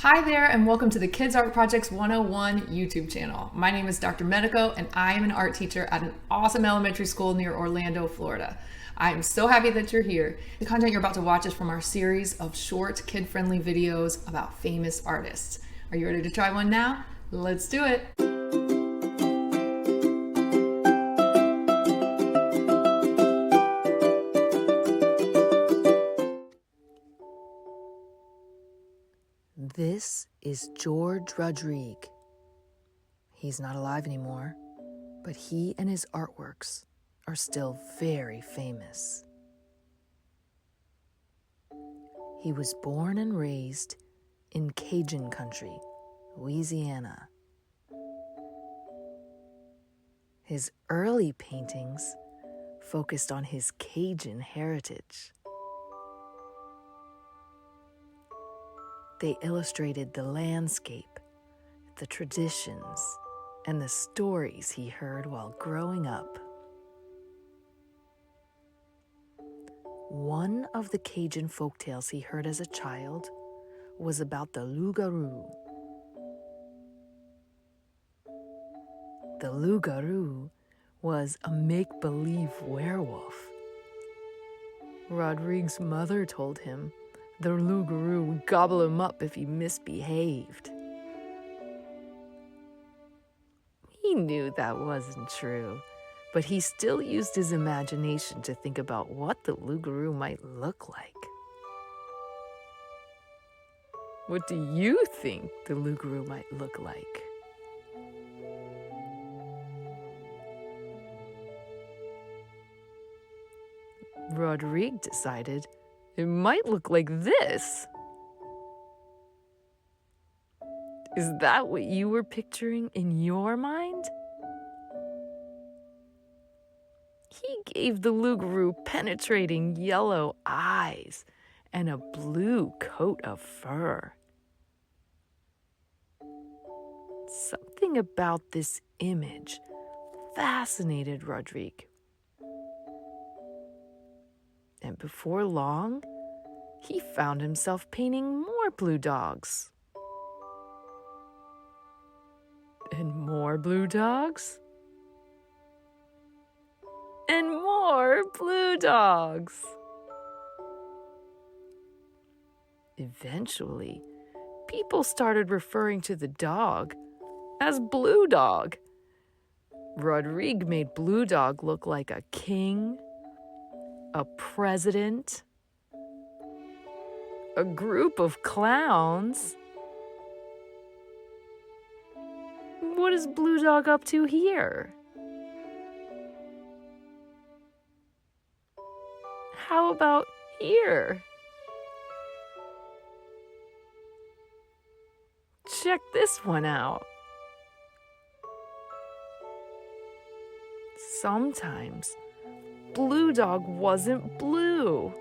Hi there, and welcome to the Kids Art Projects 101 YouTube channel. My name is Dr. Medico, and I am an art teacher at an awesome elementary school near Orlando, Florida. I am so happy that you're here. The content you're about to watch is from our series of short, kid-friendly videos about famous artists. Are you ready to try one now? Let's do it. This is George Rodrigue. He's not alive anymore, but he and his artworks are still very famous. He was born and raised in Cajun country, Louisiana. His early paintings focused on his Cajun heritage. They illustrated the landscape, the traditions, and the stories he heard while growing up. One of the Cajun folktales he heard as a child was about the Loup-Garou. The Loup-Garou was a make-believe werewolf. Rodrigue's mother told him the Loup-Garou would gobble him up if he misbehaved. He knew that wasn't true, but he still used his imagination to think about what the Loup-Garou might look like. What do you think the Loup-Garou might look like? Rodrigue decided it might look like this. Is that what you were picturing in your mind? He gave the Loup-Garou penetrating yellow eyes and a blue coat of fur. Something about this image fascinated Rodrigue. And before long, he found himself painting more blue dogs. And more blue dogs. And more blue dogs. Eventually, people started referring to the dog as Blue Dog. Rodrigue made Blue Dog look like a king, a president, a group of clowns. What is Blue Dog up to here? How about here? Check this one out. Sometimes Blue Dog wasn't blue.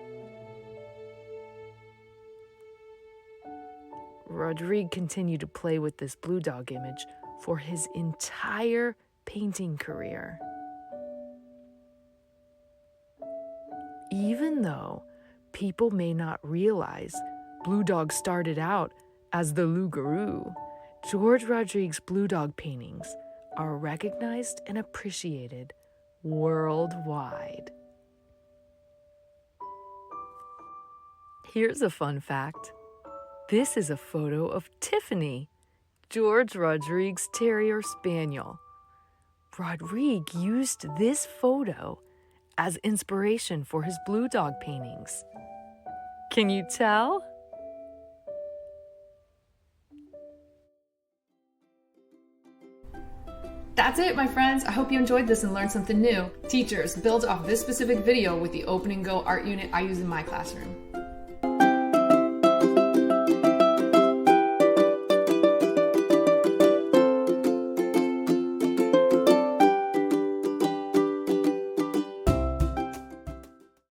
Rodrigue continued to play with this Blue Dog image for his entire painting career. Even though people may not realize Blue Dog started out as the Loup-Garou, George Rodrigue's Blue Dog paintings are recognized and appreciated worldwide. Here's a fun fact. This is a photo of Tiffany, George Rodrigue's terrier spaniel. Rodrigue used this photo as inspiration for his Blue Dog paintings. Can you tell? That's it, my friends. I hope you enjoyed this and learned something new. Teachers, build off this specific video with the Open and Go art unit I use in my classroom.